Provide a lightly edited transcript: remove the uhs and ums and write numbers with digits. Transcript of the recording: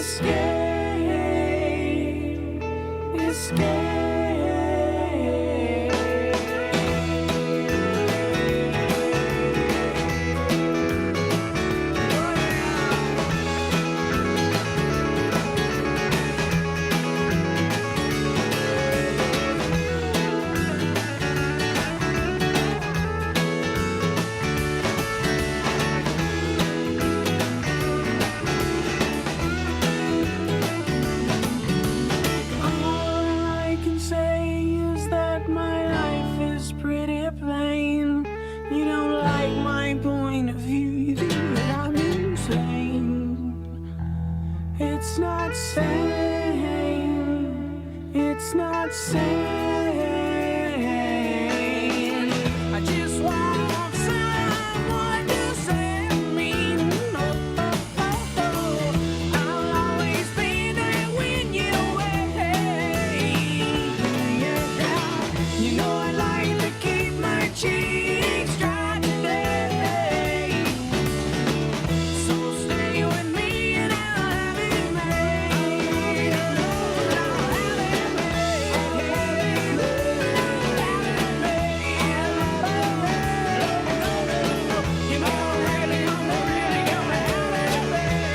escape. Plain. You don't like my point of view, you think that I'm insane. It's not sane, it's not sane. I just want someone to save me. I'll always be there when you're away. You know I like to keep my cheeks dry today, so stay with me and I'll have it made. I'll have it made. You know I'm really gonna have it made.